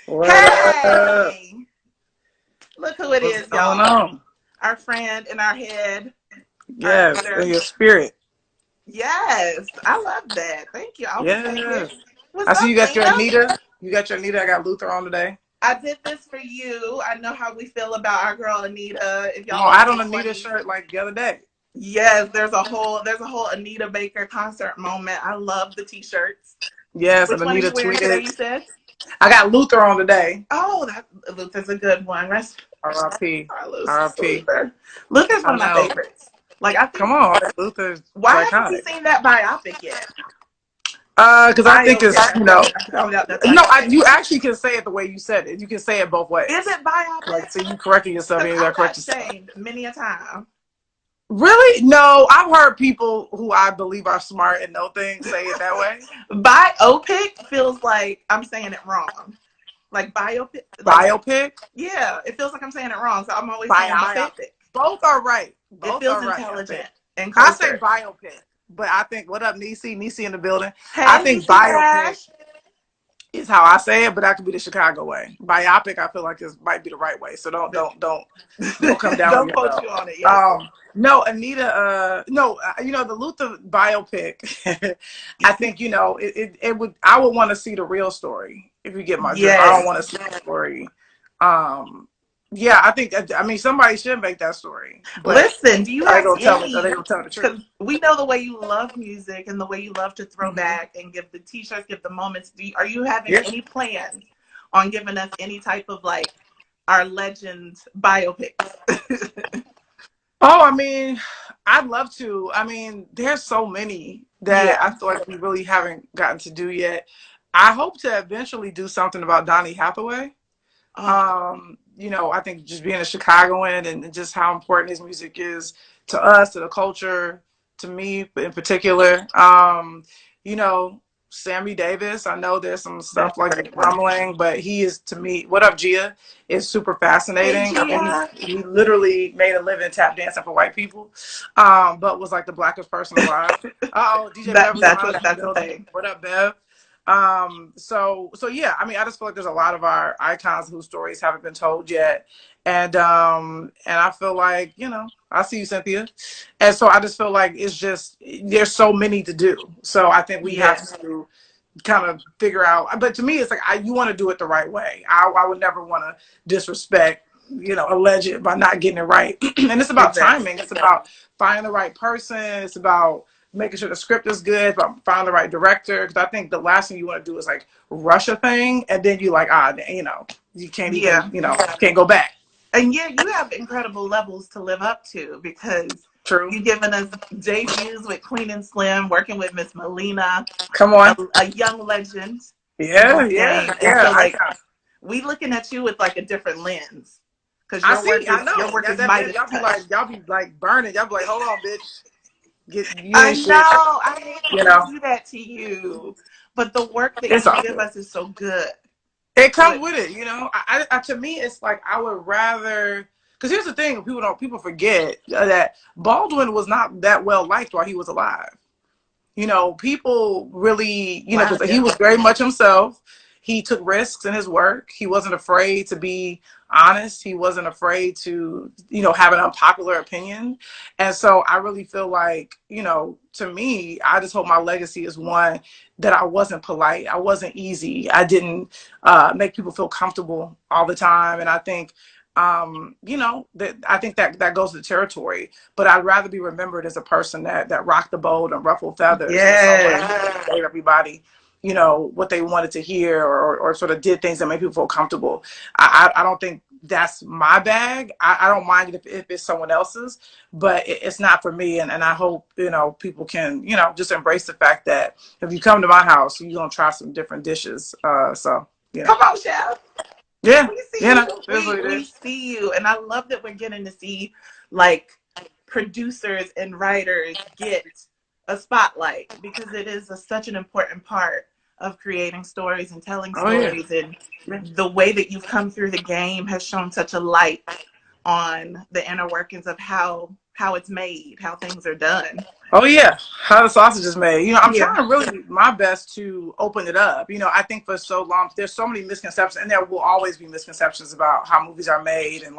What up? Hey! Look who it What's is, going y'all. on? Our friend in our head, our Yes, in leader. your spirit. Yes, I love that. Thank you. I'll take it. Yes. What's I see up, you got your Lena? Anita. You got your Anita. I got Luther on today. I did this for you. I know how we feel about our girl Anita. If Oh, y'all I want to don't get Anita funny, shirt like the other day. yes, there's a whole Anita Baker concert moment. I love the t-shirts. Yes, and Which one are Anita you wearing today? tweeted. You said. I got Luther on today. Oh, that Luther's a good one. Rest R.I.P. our R.I.P. Luther. Luther's I one of my know. favorites. Like I Come think. on, Luther's Why haven't we iconic. seen that biopic yet? Because I think it's Biopic. I found out that's how no. you say You it. actually can say it the way you said it. You can say it both Is ways. it biopic? Like, so you correcting yourself, and Because you got I to correct got yourself. shamed many a time. Really? No, I've heard people who I believe are smart and know things say it that way. Biopic feels like I'm saying it wrong. Like biopic, like Biopic, yeah, it feels like I'm saying it wrong. So I'm always saying biopic. biopic. Both are right. It Both feels are right, I think. intelligent and I say cultured. biopic, but I think, what up, Nisi? Nisi in the building. I Hey, think Niecy biopic Dash. is how I say it, but that could be the Chicago way. Biopic, I feel like it might be the right way. So don't come down on Don't quote yourself. you on it. Yes. No, Anita. No, the Luther biopic. I think it would. I would want to see the real story. If you get my drift, I don't Yes. want to see the story. Yeah, I think. I mean, somebody should make that story, but Listen, do you are they have gonna tell it? Are they any? gonna tell the truth? Because we know the way you love music and the way you love to throw Mm-hmm. back and give the t-shirts, give the moments. Are you having Yeah. any plans on giving us any type of like our legend biopics? Oh, I mean, I'd love to. I mean, there's so many that I Yeah. feel like we really haven't gotten to do yet. I hope to eventually do something about Donny Hathaway. Oh, I think just being a Chicagoan and just how important his music is to us, to the culture, to me in particular. You know, Sammy Davis, I know there's some that's stuff a like great one. rumbling, but he is, to me, what up, Gia, is super Hey, fascinating. I mean, Gia. he literally made a living tap dancing for white people, but was like the blackest person alive. Oh, DJ Beverly Miles in the That's a building. thing. What up, Bev? So yeah, I mean, I just feel like there's a lot of our icons whose stories haven't been told yet. And I feel like, I see you, Cynthia. And so I just feel like it's just, there's so many to do. So I think we have Yeah. to kind of figure out, but to me, it's like, you want to do it the right way. I would never want to disrespect, a legend by not getting it right. And it's about Exactly. timing. It's about finding the right person. It's about making sure the script is good, but find the right director. Because I think the last thing you want to do is like rush a thing, and then you like, you can't even, Yeah. can't go back. And yeah, you have incredible levels to live up to because True. you've given us debuts with Queen and Slim, working with Miss Melina, Come on. a young legend in Yeah, this game. And yeah. so like we looking at you with like a different lens. Because I see. I your know. work is That Midas y'all touch. be like burning. Y'all be like, hold on, bitch. You I ain't know. shit. I hate You to know, do that to you. But the work that it's you all give good. us is so good. It So comes with it, to me, it's like I would rather. Because here's the thing: people forget that Baldwin was not that well liked while he was alive. People really, wow, because he yeah. was very much himself. He took risks in his work. He wasn't afraid to be honest. He wasn't afraid to, have an unpopular opinion. And so I really feel like, to me, I just hope my legacy is one that I wasn't polite. I wasn't easy. I didn't make people feel comfortable all the time. And I think, I think that goes to the territory, but I'd rather be remembered as a person that rocked the boat and ruffled feathers than someone Yeah. who gave everybody, what they wanted to hear, or sort of did things that made people feel comfortable. I don't think that's my bag. I don't mind it if it's someone else's, but it's not for me. And I hope, people can, just embrace the fact that if you come to my house, you're going to try some different dishes. Come on, Chef. Yeah, We see you. that's what it We is. see you. And I love that we're getting to see like producers and writers get a spotlight because it is such an important part of creating stories and telling Oh, yeah. stories. And the way that you've come through the game has shown such a light on the inner workings of how it's made, how things are done. Oh yeah, how the sausage is made. I'm Yeah. trying really my best to open it up. I think for so long there's so many misconceptions, and there will always be misconceptions about how movies are made. And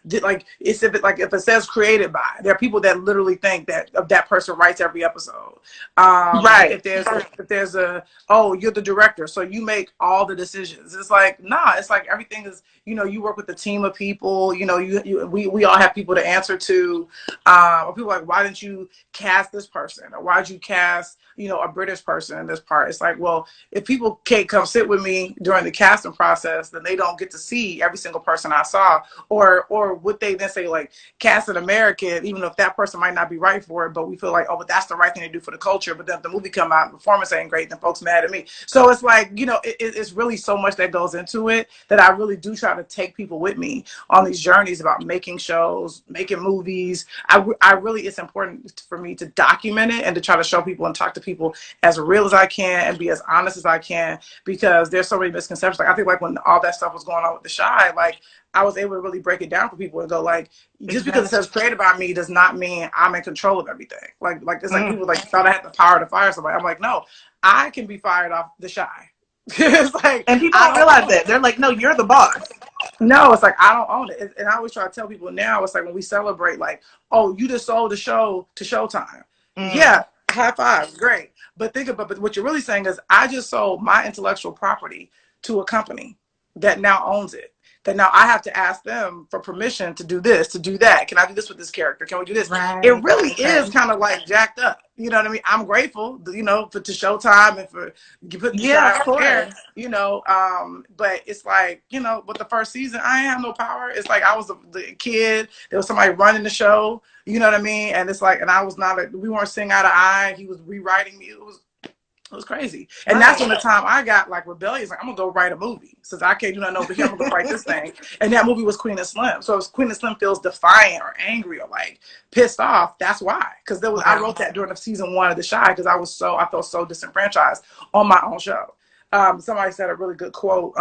if it says created by, there are people that literally think that person writes every episode. Right. If there's a oh, you're the director, so you make all the decisions. It's like nah. It's like everything is. You work with a team of people. We all have people to answer to. Or people are like, why didn't you cast this person, or why'd you cast a British person in this part? It's like, well, if people can't come sit with me during the casting process, then they don't get to see every single person I saw. Or would they then say, like, cast an American, even if that person might not be right for it, but we feel like, oh, but that's the right thing to do for the culture. But then if the movie come out and the performance ain't great, then folks mad at me. So it's like, it's really so much that goes into it, that I really do try to take people with me on these journeys about making shows, making movies. I really, it's important for me to document it and to try to show people and talk to people as real as I can and be as honest as I can, because there's so many misconceptions. Like, I think, like, when all that stuff was going on with The Chi, like, I was able to really break it down for people and go, like, just because it Exactly. says created by me does not mean I'm in control of everything. Like it's like people like thought I had the power to fire somebody. I'm like, no, I can be fired off The Chi. It's like And people I don't don't realize own that. it. They're like, no, you're the boss. No, it's like I don't own it. And I always try to tell people now, it's like when we celebrate, like, oh, you just sold the show to Showtime. Mm. Yeah, high five, great. But what you're really saying is I just sold my intellectual property to a company that now owns it. That now I have to ask them for permission to do this, to do that. Can I do this with this character? Can we do this? It Right. really is Right. kind of like jacked up. You know what I mean? I'm grateful, to Showtime and for putting the Yeah, show of out there. course. But it's like, with the first season, I ain't have no power. It's like I was the kid. There was somebody running the show. You know what I mean? And it's like, and I was not, we weren't seeing eye to eye. He was rewriting me. It was crazy. And that's when Right. the time I got like rebellious. Like, I'm going to go write a movie. Since I can't do nothing over here, I'm going to go write this thing. And that movie was Queen and Slim. So if Queen and Slim feels defiant or angry or like pissed off, that's why. Because I Wow. wrote that during the season 1 of The Chi, because I felt so disenfranchised on my own show. Somebody said a really good quote.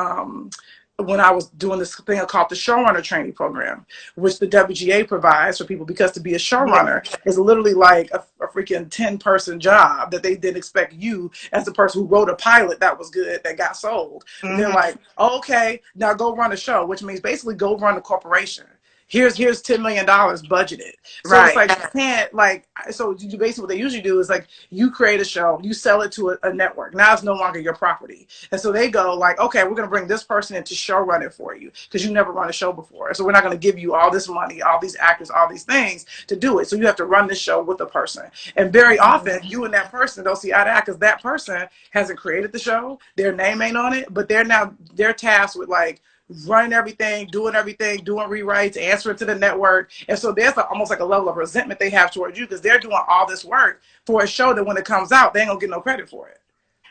When I was doing this thing called the showrunner training program, which the WGA provides for people, because to be a Yeah. showrunner is literally like a freaking 10-person job that they didn't expect you, as the person who wrote a pilot that was good, that got sold. And they're Mm-hmm. like, oh, okay, now go run a show, which means basically go run a corporation. Here's $10 million budgeted. So it's Right. like, you can't, like, so you basically, what they usually do is like, you create a show, you sell it to a network. Now it's no longer your property. And so they go like, okay, we're going to bring this person in to show run it for you, because you never run a show before. So we're not going to give you all this money, all these actors, all these things to do it. So you have to run this show with a person. And very often Mm. you and that person don't see eye to eye, because that person hasn't created the show. Their name ain't on it, but they're tasked with like running everything, doing rewrites, answering to the network. And so there's almost like a level of resentment they have towards you, because they're doing all this work for a show that when it comes out, they ain't gonna get no credit for it.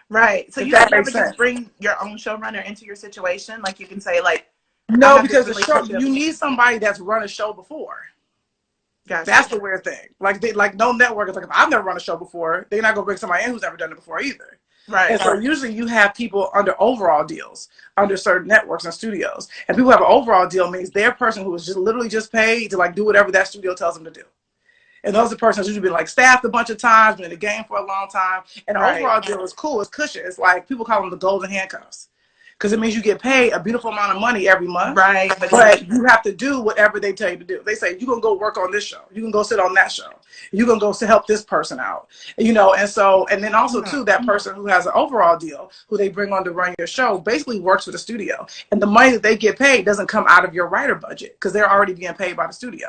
Right. So If you that could makes never sense. just bring your own showrunner into your situation. Like you can say, like, I No, have this because the show, relationship. you need somebody that's run a show before. Got That's you. the weird thing. Like no network is like, if I've never run a show before, they're not gonna bring somebody in who's never done it before either. And Right. so usually you have people under overall deals under certain networks and studios. And people have an overall deal means they're a person who is just literally just paid to like do whatever that studio tells them to do. And those are persons who've been like staffed a bunch of times, been in the game for a long time. And the Right. overall deal is cool, it's cushion. It's like people call them the golden handcuffs, because it means you get paid a beautiful amount of money every month, Right. But you. but you have to do whatever they tell you to do. They say, you can go work on this show. You can go sit on that show. You can go to help this person out, and then also Mhm. too, that person who has an overall deal, who they bring on to run your show, basically works for the studio. And the money that they get paid doesn't come out of your writer budget, because they're already being paid by the studio.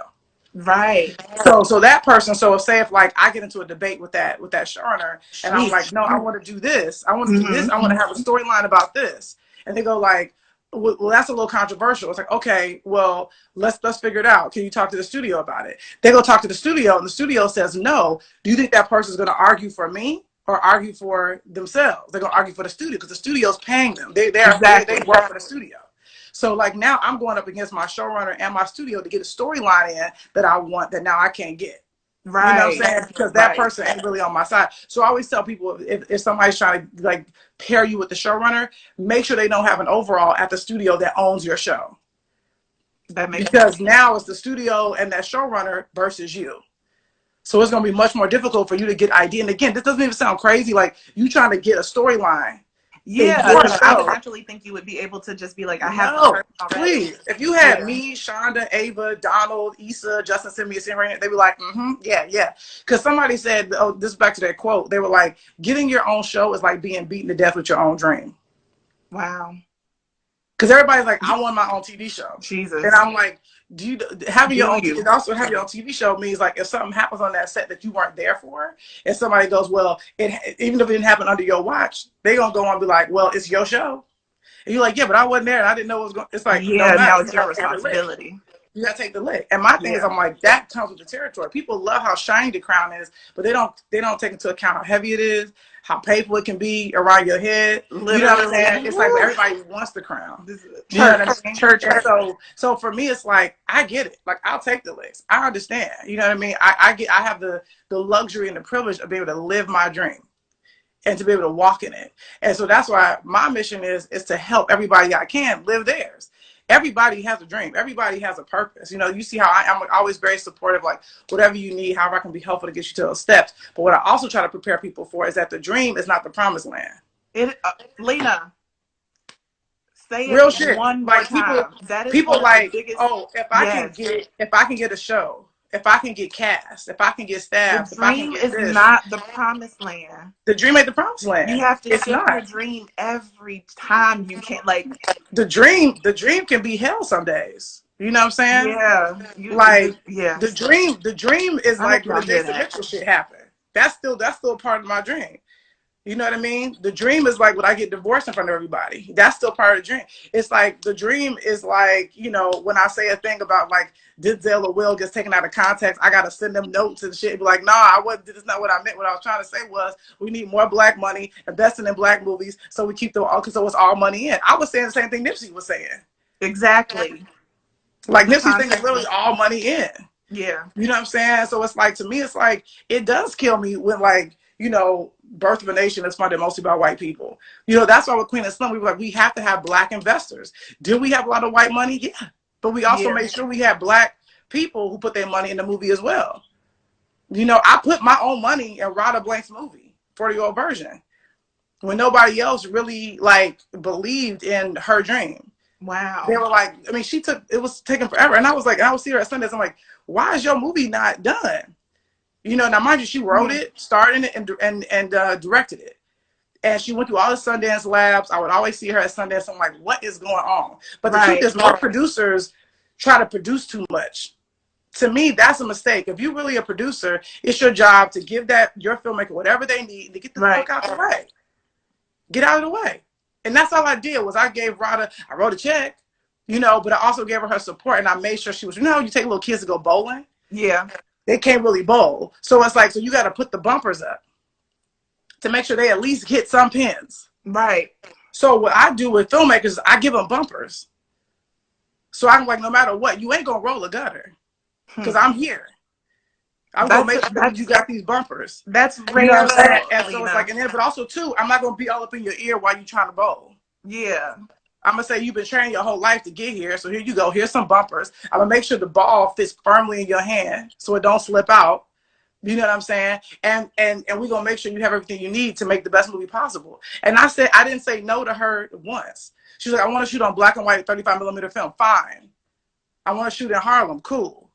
Right. So that person, so if like I get into a debate with that showrunner, and I'm like, Sheesh. no, I want to do this, I want to do this, Mm-hmm. I want to have a storyline about this, and they go like, well, that's a little controversial. It's like, okay, well, let's figure it out. Can you talk to the studio about it? They go talk to the studio, and the studio says no. Do you think that person's going to argue for me or argue for themselves? They're going to argue for the studio, because the studio's paying them. They Exactly. work for the studio. So like now I'm going up against my showrunner and my studio to get a storyline in that I want, that now I can't get. You know what I'm Right. saying? Because that Right. person ain't really on my side. So I always tell people, if somebody's trying to like pair you with the showrunner, make sure they don't have an overall at the studio that owns your show. That makes sense. Because now it's the studio and that showrunner versus you. So it's going to be much more difficult for you to get idea. And again, this doesn't even sound crazy. Like you trying to get a storyline in Yeah, your because I didn't show. actually think you would be able to just be like, I have the No, person already. please. If you had me, Shonda, Ava, Donald, Issa, Justin, send me a scene right now, they'd be like, yeah, yeah. Because somebody said, oh, this is back to that quote. They were like, getting your own show is like being beaten to death with your own dream. Wow. Because everybody's like, I want my own TV show. Jesus. And I'm like, having your own, and also having your own TV show means like if something happens on that set that you weren't there for, and somebody goes, well, even if it didn't happen under your watch, they're going to go on and be like, well, it's your show. And you're like, yeah, but I wasn't there and I didn't know what was going. It's like, yeah, no matter. now it's your responsibility. You gotta take the lick. And my thing is, I'm like, that comes with the territory. People love how shiny the crown is, but they don't take into account how heavy it is, how painful it can be around your head. Literally. You know what I'm saying? It's like everybody wants the crown. You know what I mean? Church. So for me, it's like I get it. Like I'll take the licks. I understand. You know what I mean? I have the luxury and the privilege of being able to live my dream and to be able to walk in it. And so that's why my mission is to help everybody I can live theirs. Everybody has a dream. Everybody has a purpose. You know, you see how I'm always very supportive, like whatever you need, however I can be helpful to get you to those steps. But what I also try to prepare people for is that the dream is not the promised land. Lena, say real it shit. one more Like time. That is people like, biggest, oh, if I can get a show, if I can get cast, if I can get staff, the dream if I can get is not the promised land. The dream ain't the promised land. You have to shift your dream every time. You can't like the dream can be hell some days. You know what I'm saying? Yeah. The dream is like when the Jason Mitchell shit happened. That's still part of my dream. You know what I mean? The dream is like when I get divorced in front of everybody. That's still part of the dream. It's like the dream is like, you know, when I say a thing about like Denzel or Will gets taken out of context, I gotta send them notes and shit and be like, nah, this is not what I meant. What I was trying to say was we need more black money, investing in black movies, so we keep so it's all money in. I was saying the same thing Nipsey was saying. Exactly. Like Nipsey's thing is literally all money in. Yeah. You know what I'm saying? So it's like, to me, it's like, it does kill me when like, you know, Birth of a Nation is funded mostly by white people. You know, that's why with Queen and Slim, we were like, we have to have black investors. Did we have a lot of white money? Yeah. But we also made sure we had black people who put their money in the movie as well. You know, I put my own money in Rada Blank's movie, 40-year-old version, when nobody else really like believed in her dream. Wow. They were like, I mean, it was taking forever. And I was like, and I would see her at Sundance. I'm like, why is your movie not done? You know, now mind you, she wrote it, starred in it, and directed it. And she went through all the Sundance labs. I would always see her at Sundance. I'm like, what is going on? But the truth is, more producers try to produce too much. To me, that's a mistake. If you're really a producer, it's your job to give your filmmaker whatever they need to get the fuck out of the way. Get out of the way. And that's all I did was I gave Rada, I wrote a check, you know, but I also gave her support, and I made sure she was, you know, you take little kids to go bowling. Yeah. They can't really bowl. So it's like, so you got to put the bumpers up to make sure they at least get some pins. Right. So what I do with filmmakers is I give them bumpers. So I'm like, no matter what, you ain't going to roll a gutter because I'm here. I'm going to make sure you got these bumpers. That's rare. You know what I'm saying? And so it's like, and then, but also too, I'm not going to be all up in your ear while you're trying to bowl. Yeah. I'm going to say you've been training your whole life to get here. So here you go. Here's some bumpers. I'm going to make sure the ball fits firmly in your hand so it don't slip out. You know what I'm saying? And we're going to make sure you have everything you need to make the best movie possible. And I didn't say no to her once. She's like, I want to shoot on black and white 35 millimeter film. Fine. I want to shoot in Harlem. Cool.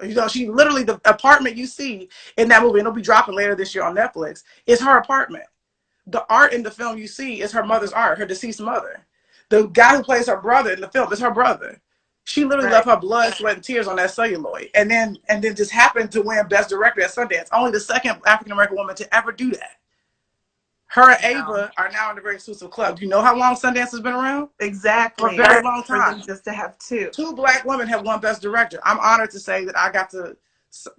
You know, she literally, the apartment you see in that movie, and it'll be dropping later this year on Netflix, is her apartment. The art in the film you see is her mother's art, her deceased mother. The guy who plays her brother in the film is her brother. She literally left her blood, sweat, and tears on that celluloid, and then just happened to win Best Director at Sundance. Only the second African American woman to ever do that. Her and Ava are now in a very exclusive club. Do you know how long Sundance has been around? Exactly. For a very long time. Just to have two black women have won Best Director. I'm honored to say that I got to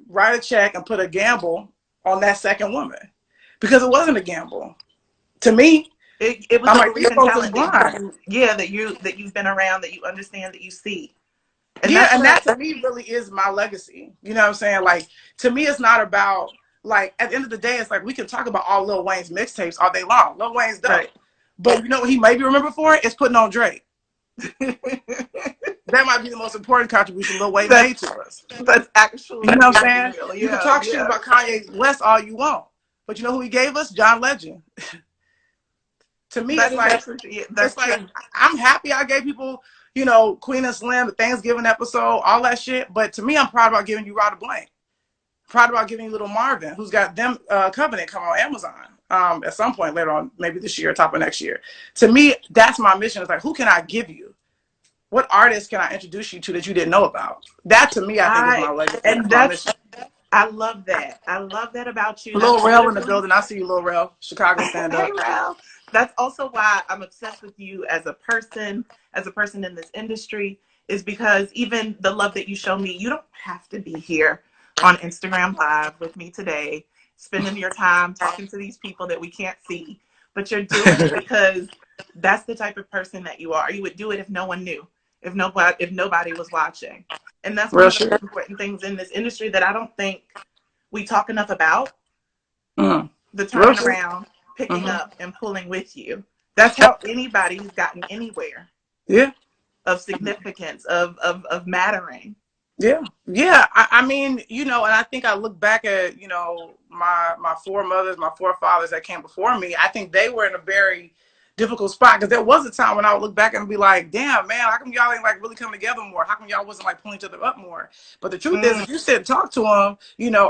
write a check and put a gamble on that second woman because it wasn't a gamble. To me, it was I'm a like, recent talent that you've been around, that you understand, that you see. And that to me really is my legacy. You know what I'm saying? Like, to me, it's not about, like, at the end of the day, it's like we can talk about all Lil Wayne's mixtapes all day long. Lil Wayne's dope. Right. But you know what he may be remembered for? It's putting on Drake. That's That might be the most important contribution Lil Wayne That's made to us. that's actually You know what I'm very saying? real. You can Yeah, talk shit yeah. about Kanye West all you want, but you know who he gave us? John Legend. To me, That is actually, yeah, it's that's like true. I'm happy I gave people, Queen and Slim, the Thanksgiving episode, all that shit. But to me, I'm proud about giving you Rod Blank. Proud about giving you Little Marvin, who's got them Covenant coming on Amazon at some point later on, maybe this year, top of next year. To me, that's my mission. It's like, who can I give you? What artists can I introduce you to that you didn't know about? That to me, I think is my legacy. And That's my mission. I love that. I love that about you. Lil That's Rel in the literally building. I see you, Lil Rel. Chicago stand hey, up. Ralph. That's also why I'm obsessed with you as a person in this industry, is because even the love that you show me, you don't have to be here on Instagram Live with me today, spending your time talking to these people that we can't see, but you're doing it because that's the type of person that you are. You would do it if no one knew, if nobody was watching. And that's one Real of the shit. most important things in this industry that I don't think we talk enough about. Mm. The Real turning shit. around, picking Mm-hmm. up, and pulling with you. That's how anybody's gotten anywhere Yeah. of significance, of mattering. Yeah. Yeah. I mean, and I think I look back at, my foremothers, my forefathers that came before me. I think they were in a very difficult spot because there was a time when I would look back and be like, damn, man, how come y'all ain't like really coming together more? How come y'all wasn't like pulling each other up more? But the truth is, if you sit and talk to them,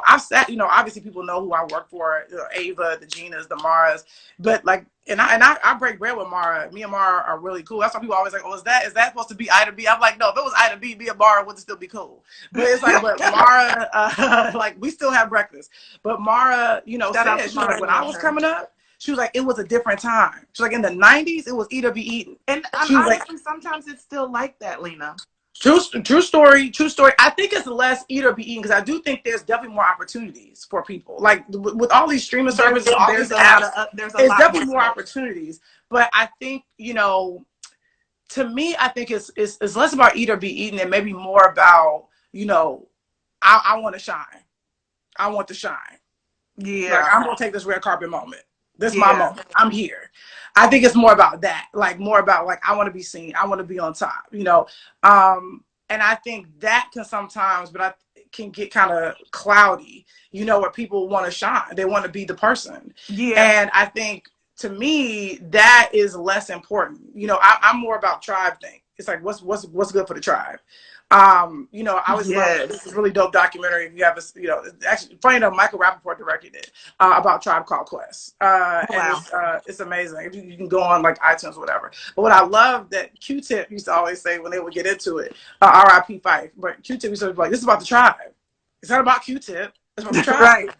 I've sat, obviously people know who I work for, Ava, the Ginas, the Maras, but like, and I break bread with Mara. Me and Mara are really cool. That's why people always like, oh, is that supposed to be I to B? I'm like, no, if it was I to B, me and Mara would still be cool. But it's like, but Mara, like we still have breakfast. But Mara, Shout out said, to she was like, Mara, when I love was her. coming up, she was like, it was a different time. She's like, in the 90s, it was eat or be eaten. And She was like, honestly, sometimes it's still like that, Lena. true story. I think it's less eat or be eaten because I do think there's definitely more opportunities for people. Like with all these streaming services, all There's these a lot apps, of there's a it's lot more definitely more smoke. opportunities. But I think, to me, I think it's less about eat or be eaten and maybe more about, I want to shine. I want to shine. Like, Yeah, I'm going to take this red carpet moment. This is my yeah, moment. I'm here. I think it's more about that. Like, more about, like, I want to be seen. I want to be on top, And I think that can sometimes, but I can get kind of cloudy, where people want to shine. They want to be the person. yeah. And I think, to me, that is less important. I'm more about tribe thing. It's like, what's good for the tribe? I always love this really dope documentary. If you have this, actually funny enough, Michael Rappaport directed it about Tribe Called Quest. And it's amazing. You can go on like iTunes or whatever. But what I love that Q-Tip used to always say when they would get into it, R.I.P. Fife, but Q-Tip used to be like, this is about the tribe. It's not about Q-Tip. It's about the tribe. Right.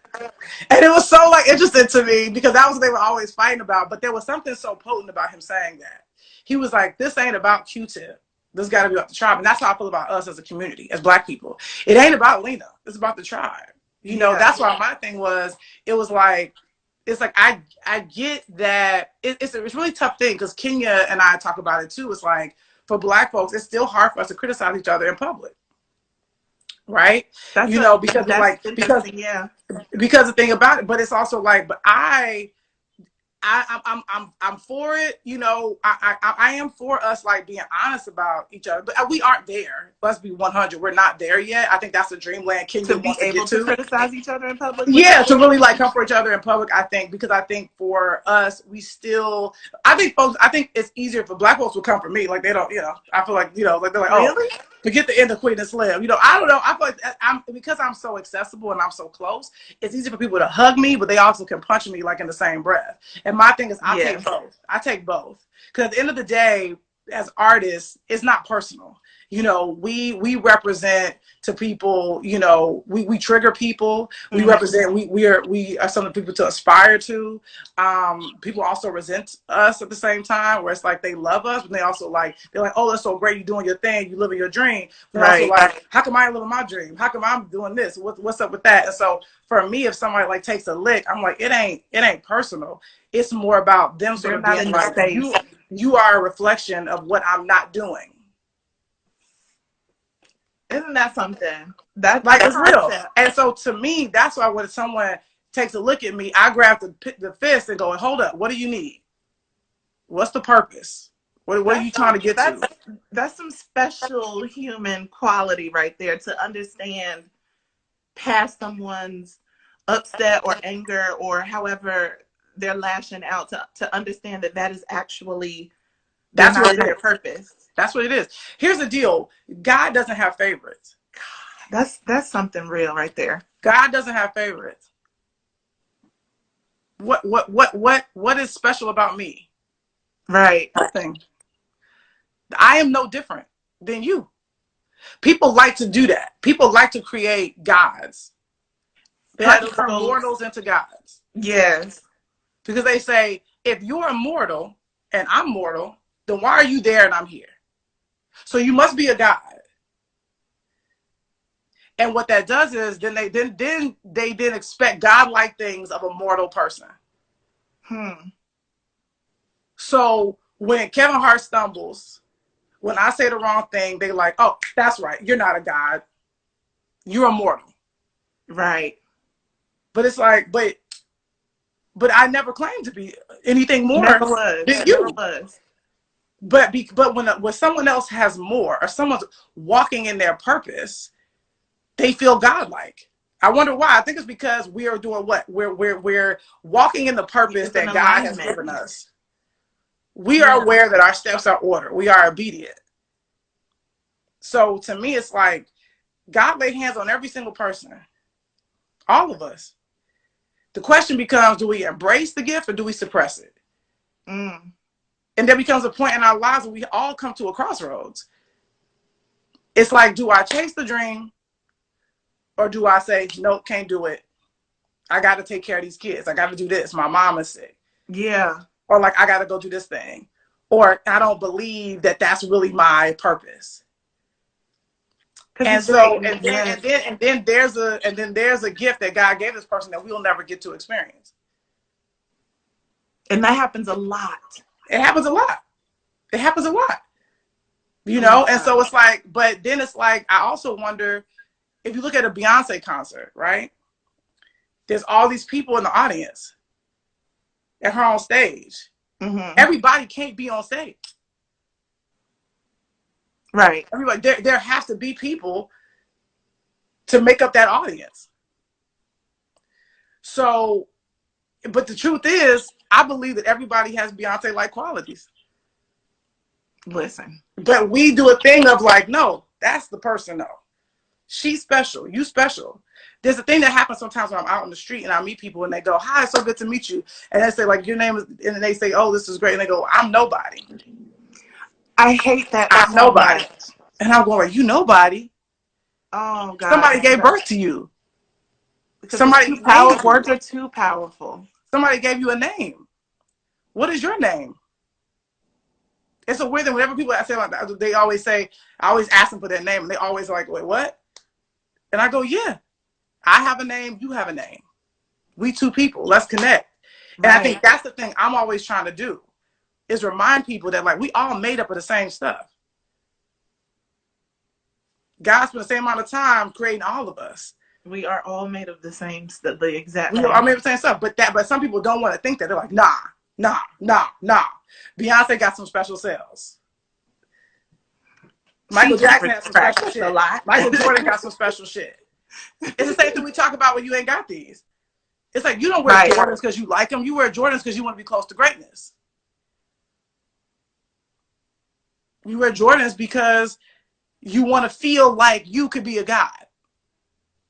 And it was so like interesting to me because that was what they were always fighting about. But there was something so potent about him saying that. He was like, this ain't about Q-Tip. This got to be about the tribe. And that's how I feel about us as a community, as Black people. It ain't about Lena. It's about the tribe. That's why my thing was, it's like I get that it's a really tough thing because Kenya and I talk about it too. It's like for Black folks, it's still hard for us to criticize each other in public. Right? Because the thing about it, but it's also like, but I'm for it. I am for us like being honest about each other, but we aren't there. Let's be 100. We're not there yet. I think that's the dreamland Kenya wants to get to. Criticize each other in public. Yeah, to really like come for each other in public. I think because I think for us, I think it's easier for Black folks to come for me. Like they don't, I feel like like they're like, really? Oh, forget the end of Queen and Slim. I don't know. I feel like because I'm so accessible and I'm so close. It's easy for people to hug me, but they also can punch me like in the same breath. And my thing is, I take both. Because at the end of the day, as artists, it's not personal. We represent to people. We trigger people. We represent. We are some of the people to aspire to. People also resent us at the same time, where it's like they love us, but they also they're like, oh, that's so great, you're doing your thing, you living your dream. But also like, how come I ain't living my dream? How come I'm doing this? What's up with that? And so for me, if somebody like takes a lick, I'm like, it ain't personal. It's more about them sort of being like, you are a reflection of what I'm not doing. Isn't that something? That's like it's real. And so to me, that's why when someone takes a look at me, I grab the fist and go, hold up, what do you need? What's the purpose? What are you trying to get to? That's some special human quality right there, to understand past someone's upset or anger or however they're lashing out, to understand that that is actually, they're That's not what in it their is. purpose. That's what it is. Here's the deal. God doesn't have favorites. That's something real right there. God doesn't have favorites. What is special about me? Right. Nothing. I am no different than you. People like to do that. People like to create gods. They like to turn mortals into gods. Yes. Because they say, if you're immortal and I'm mortal, then why are you there and I'm here? So you must be a god. And what that does is then they expect godlike things of a mortal person. So when Kevin Hart stumbles, when I say the wrong thing, they like, oh, that's right. You're not a god. You're immortal. Right. But it's like, but I never claimed to be anything more Never was. than you. Never was. But when someone else has more, or someone's walking in their purpose, they feel godlike. I wonder why. I think it's because we are doing what? We're walking in the purpose that God has given us. We are aware that our steps are ordered. We are obedient. So to me, it's like God laid hands on every single person. All of us. The question becomes, do we embrace the gift or do we suppress it? And there becomes a point in our lives where we all come to a crossroads. It's like, do I chase the dream or do I say, nope, can't do it. I got to take care of these kids. I got to do this. My mom is sick. Yeah. Or like, I got to go do this thing. Or I don't believe that that's really my purpose. And so, and then there's a gift that God gave this person that we'll never get to experience. And that happens a lot. It happens a lot. It happens a lot. You know? And so it's like, but then it's like, I also wonder, if you look at a Beyonce concert, right? There's all these people in the audience at her on stage. Everybody can't be on stage. Right. Everybody, there has to be people to make up that audience. So, but the truth is, I believe that everybody has Beyonce-like qualities. Listen. But we do a thing of like, no, that's the person though. She's special. You special. There's a thing that happens sometimes when I'm out on the street and I meet people and they go, hi, it's so good to meet you. And they say like, your name is, and they say, oh, this is great. And they go, I'm nobody. I hate that. I'm nobody. And I'm going, you nobody. Oh God. Somebody gave birth to you. Somebody, words are too powerful. Somebody gave you a name. What is your name? It's a weird thing. Whenever people say like that, they always say, I always ask them for their name. And they always are like, wait, what? And I go, yeah, I have a name. You have a name. We two people. Let's connect. Right. And I think that's the thing I'm always trying to do is remind people that like we all made up of the same stuff. God spent the same amount of time creating all of us. We are all made of the same stuff, the exact. We are made of the same stuff. But some people don't want to think that. They're like, nah. Beyonce got some special cells. Michael Jackson has some special shit. Michael Jordan got some special shit. It's the same thing we talk about when you ain't got these. It's like you don't wear Jordans because you like them. You wear Jordans because you want to be close to greatness. You wear Jordans because you want to feel like you could be a god.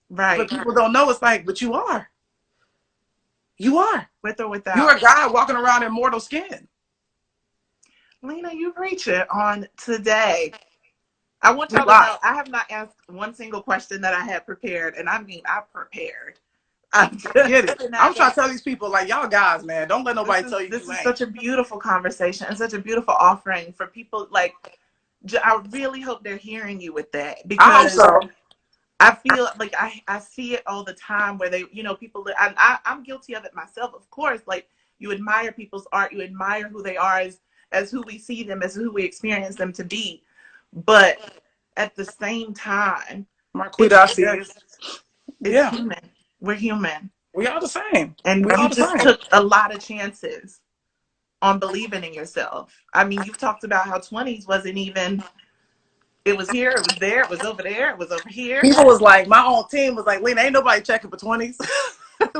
Right. But people don't know. It's like, but you are. You are. With or without. You're a god walking around in mortal skin. Lena, you reach it on today. I want y'all to know I have not asked one single question that I had prepared. And I mean, I prepared. I'm trying to tell these people, like, y'all guys, man, don't let nobody tell you this is such a beautiful conversation and such a beautiful offering for people. Like, I really hope they're hearing you with that. Because I hope so. I feel like I see it all the time where they, you know, people, I'm guilty of it myself, of course. Like, you admire people's art, you admire who they are as who we see them, as who we experience them to be. But at the same time, it's human. We're human. We are the same. And you just took a lot of chances on believing in yourself. I mean, you've talked about how 20s wasn't even, it was here, it was there, it was over there, it was over here. People was like, my own team was like, Lena, ain't nobody checking for 20s.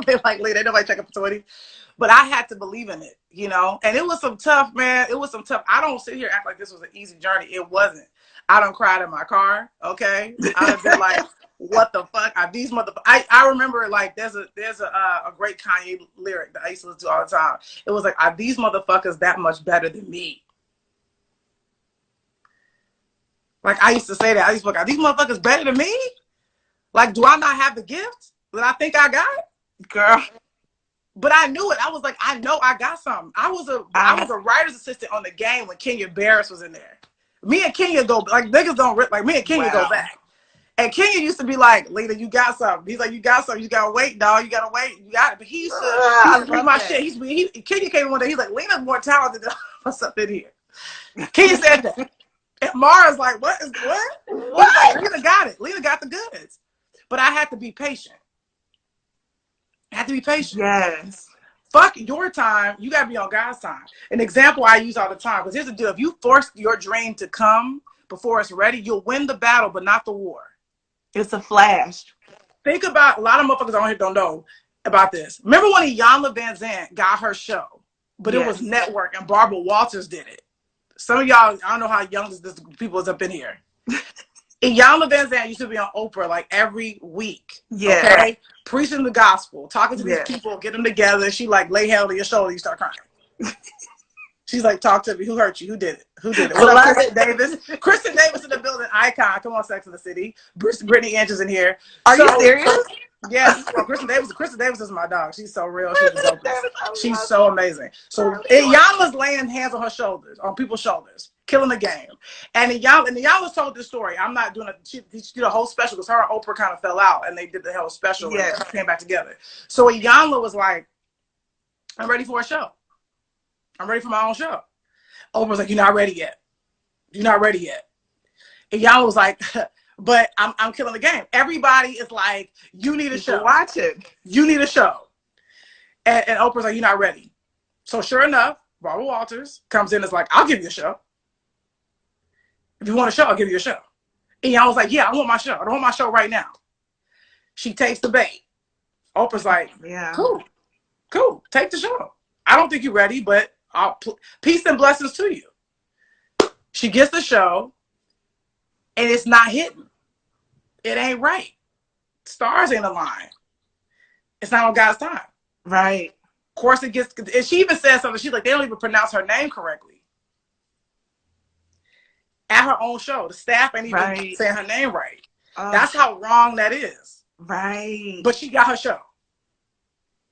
They're like, Lena, ain't nobody checking for 20s. But I had to believe in it, you know? And it was some tough, man. It was some tough. I don't sit here and act like this was an easy journey. It wasn't. I done cried in my car, okay? I done been like, what the fuck? These motherfuckers. I remember, like, there's a great Kanye lyric that I used to listen to all the time. It was like, are these motherfuckers that much better than me? Like, I used to say that. I used to be like, are these motherfuckers better than me? Like, do I not have the gift that I think I got? Girl. But I knew it. I was like, I know I got something. I was a writer's assistant on The Game when Kenya Barris was in there. Me and Kenya go, like, niggas don't rip, like, me and Kenya go back. And Kenya used to be like, Lena, you got something. He's like, you got something. You got to wait, dog. You got to wait. You got it. But he used to read my shit. Kenya came one day. He's like, Lena's more talented than what's up in here. Kenya said that. And Mara's like, what? Like, Lena got it. Lena got the goods. But I had to be patient. Yes. Fuck your time. You got to be on God's time. An example I use all the time. Because here's the deal. If you force your dream to come before it's ready, you'll win the battle, but not the war. It's a flash. Think about, a lot of motherfuckers on here don't know about this. Remember when Iyanla Vanzant got her show, but it was network and Barbara Walters did it. Some of y'all, I don't know how young this people is up in here. Iyanla Vanzant used to be on Oprah like every week. Yeah. Okay? Preaching the gospel, talking to these people, get them together. She like lay hell on your shoulder, you start crying. She's like, talk to me. Who hurt you? Who did it? What up, Kristen Davis? Kristen Davis in the building, icon. Come on, Sex and the City. Brittany Andrews in here. Are you serious? Yes. Well, Kristen Davis is my dog. She's so real. She's so amazing. So Iyanla's laying hands on her shoulders, on people's shoulders, killing the game. And Iyanla's told this story. I'm not doing it. She did a whole special because her and Oprah kind of fell out, and they did the whole special and came back together. So Iyanla was like, I'm ready for a show. I'm ready for my own show. Oprah's like, you're not ready yet. You're not ready yet. And Iyanla was like, but I'm killing the game. Everybody is like, you need a show. Watch it. You need a show. And Oprah's like, you're not ready. So sure enough, Barbara Walters comes in and is like, I'll give you a show. If you want a show, I'll give you a show. And Iyanla was like, yeah, I want my show. I don't want my show right now. She takes the bait. Oprah's like, cool, take the show. I don't think you're ready, but peace and blessings to you. She gets the show, and it's not hitting. It ain't right. Stars ain't aligned. It's not on God's time. Right. Of course, it gets. And she even said something. She's like, they don't even pronounce her name correctly. At her own show, the staff ain't even saying her name right. That's how wrong that is. Right. But she got her show.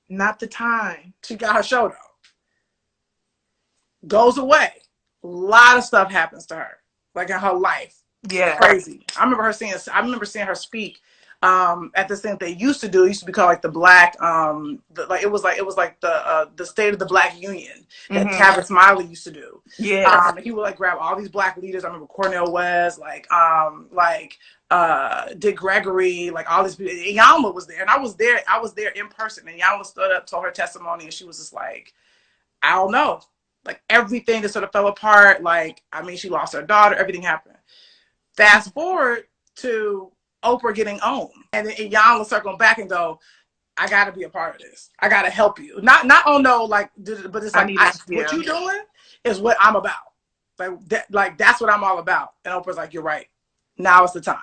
Not the time. She got her show though. Goes away. A lot of stuff happens to her, like in her life. Yeah, crazy. I remember seeing her speak at this thing they used to do. It used to be called like the Black, it was like the State of the Black Union that Tavis Smiley used to do. Yeah, he would like grab all these Black leaders. I remember Cornel West, Dick Gregory, like all these people. Iyanla was there, and I was there in person. And Iyanla stood up, told her testimony, and she was just like, I don't know. Like everything that sort of fell apart. Like, I mean, she lost her daughter. Everything happened. Fast forward to Oprah getting owned, and then Iyanla circling back and go, I got to be a part of this. I got to help you. Not oh no, like, but it's like what you doing is what I'm about. Like that's what I'm all about. And Oprah's like, you're right. Now is the time.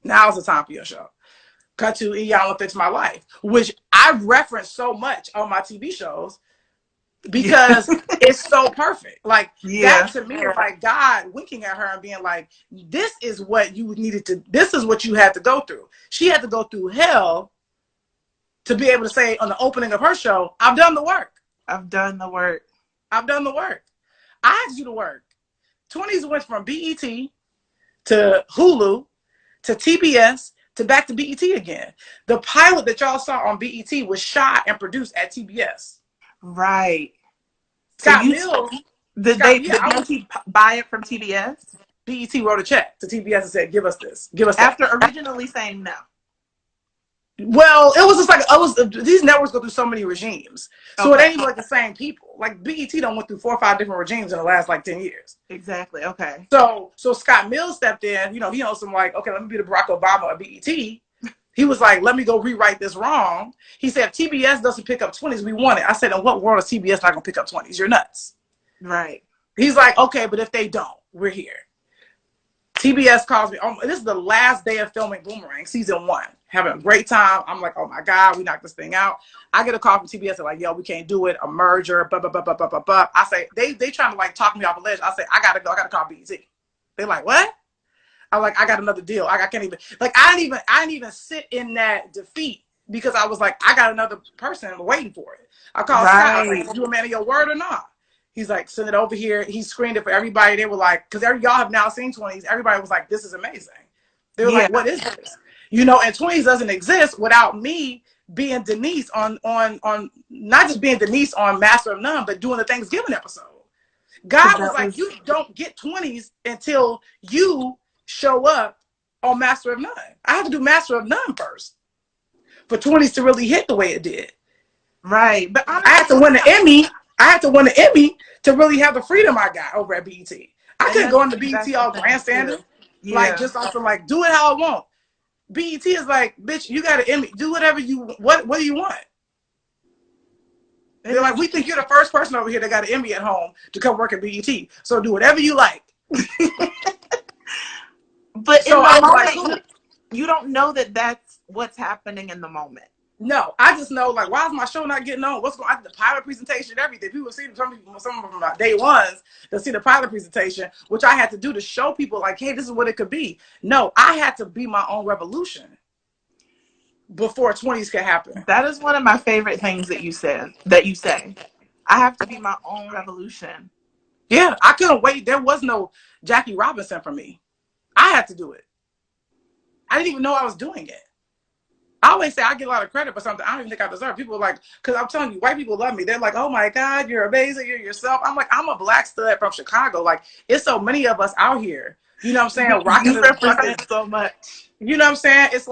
Now is the time for your show. Cut to Iyanla Fix My Life, which I've referenced so much on my TV shows. Because it's so perfect. Like that to me is like God winking at her and being like, this is what you needed to, this is what you had to go through. She had to go through hell to be able to say on the opening of her show, I've done the work. I've done the work. I've done the work. I asked you to work. 20s went from BET to Hulu to TBS to back to BET again. The pilot that y'all saw on BET was shot and produced at TBS. Right. Scott Mills. Did BET buy it from TBS? BET wrote a check to TBS and said, give us this. Give us that. After originally saying no. Well, it was just like these networks go through so many regimes, so it Okay. ain't like the same people. Like BET done went through 4 or 5 different regimes in the last like 10 years. Exactly. Okay. So Scott Mills stepped in. You know, he knows some like, okay, let me be the Barack Obama of BET. He was like, let me go rewrite this wrong. He said, if TBS doesn't pick up 20s, we want it. I said, in what world is TBS not gonna pick up 20s? You're nuts. Right. He's like, okay, but if they don't, we're here. TBS calls me. This is the last day of filming Boomerang season 1. Having a great time. I'm like, oh my God, we knocked this thing out. I get a call from TBS. They're like, yo, we can't do it. A merger. Blah blah blah blah blah blah blah. I say they trying to like talk me off a ledge. I say I gotta go. I gotta call BET. They're like, what? I'm like, I got another deal. I can't even like I didn't even sit in that defeat because I was like, I got another person waiting for it. I called Scott. I was like, you a man of your word or not? He's like, send it over here. He screened it for everybody. They were like, because y'all have now seen 20s. Everybody was like, this is amazing. They were like, what is this? You know, and 20s doesn't exist without me being Denise on not just being Denise on Master of None, but doing the Thanksgiving episode. God was like, you don't get 20s until you show up on Master of None. I have to do Master of None first for 20s to really hit the way it did. Right. But honestly, I had to win the Emmy. I had to win the Emmy to really have the freedom I got over at BET. I couldn't go into BET all grandstanding. Yeah. Like just on some like do it how I want. BET is like, bitch, you got an Emmy. Do whatever you what do you want? They're like, we think you're the first person over here that got an Emmy at home to come work at BET. So do whatever you like. But so in the moment, like, you don't know that that's what's happening in the moment. No, I just know, like, why is my show not getting on? What's going on? The pilot presentation, everything. People see some of them from day ones that see the pilot presentation, which I had to do to show people, like, hey, this is what it could be. No, I had to be my own revolution before 20s could happen. That is one of my favorite things that you say. I have to be my own revolution. Yeah, I couldn't wait. There was no Jackie Robinson for me. I had to do it. I didn't even know I was doing it. I always say I get a lot of credit for something I don't even think I deserve. People are like, because I'm telling you, white people love me. They're like, oh my God, you're amazing. You're yourself. I'm like, I'm a black stud from Chicago. Like, it's so many of us out here. You know what I'm saying? Rocking you represent so much. You know what I'm saying? It's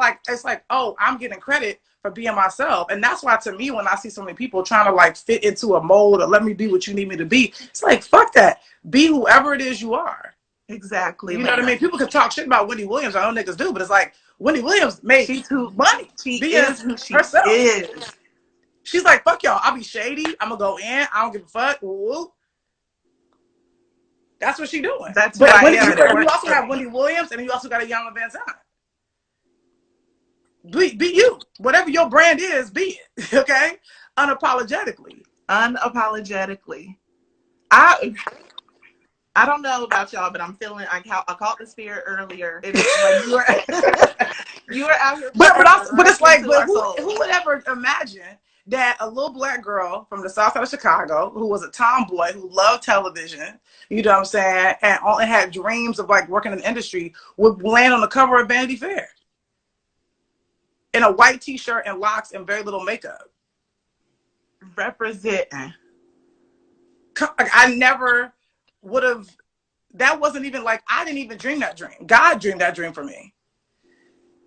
like, oh, I'm getting credit for being myself. And that's why, to me, when I see so many people trying to like fit into a mold or let me be what you need me to be, it's like, fuck that. Be whoever it is you are. Exactly. You know what I mean? People can talk shit about Wendy Williams. I know niggas do, but it's like Wendy Williams made money. She is who she herself. is. She's like, fuck y'all. I'll be shady. I'm gonna go in. I don't give a fuck. Woo. That's what she doing. That's what you also have Wendy Williams, and you also got a Young Van Zandt. Be you. Whatever your brand is, be it. Okay? Unapologetically. Unapologetically. I don't know about y'all, but I'm feeling I caught the spirit earlier. Like you were out here. But it's like, but who would ever imagine that a little black girl from the south side of Chicago who was a tomboy who loved television, you know what I'm saying, and only had dreams of like working in the industry would land on the cover of Vanity Fair in a white t-shirt and locks and very little makeup. Representing. I never would have. That wasn't even like, I didn't even dream that dream. God dreamed that dream for me.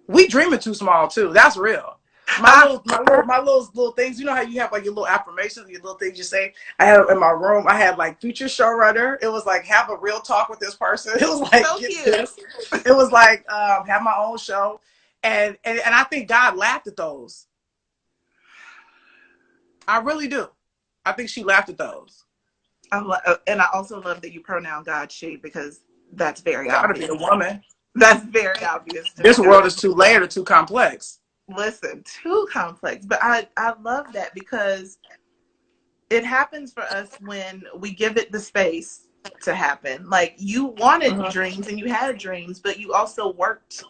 We dreaming too small too. That's real. My little things. You know how you have like your little affirmations, your little things you say. I had in my room. I had like future showrunner. It was like have a real talk with this person. It was like so cute. This. It was like have my own show, and I think God laughed at those. I really do. I think she laughed at those. And I also love that you pronoun God she, because that's very obvious. Be a woman. That's very obvious. This world is too layered or too complex. Listen, too complex. But I love that because it happens for us when we give it the space to happen. Like you wanted dreams and you had dreams, but you also worked.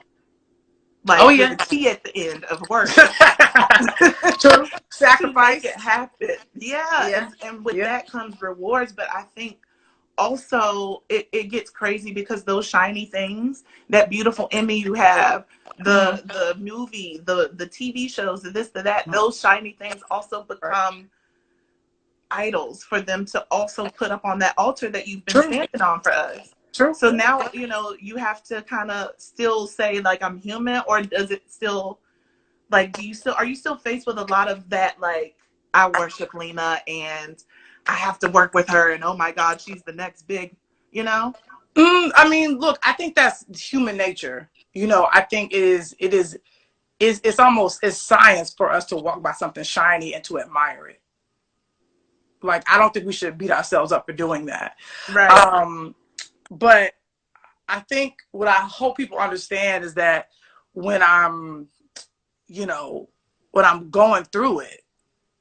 Like the key at the end of work. True. Sacrifice. To make it happen. Yeah. And with that comes rewards. But I think also it gets crazy because those shiny things, that beautiful Emmy you have, the movie, the TV shows, the this, the that, those shiny things also become idols for them to also put up on that altar that you've been standing on for us. True. So now, you know, you have to kind of still say like I'm human, or does it still Like, are you still faced with a lot of that, like, I worship Lena and I have to work with her and oh my God, she's the next big, you know? I mean, look, I think that's human nature. I think it's almost it's science for us to walk by something shiny and to admire it. Like, I don't think we should beat ourselves up for doing that. Right. But I think what I hope people understand is that when I'm, when I'm going through it,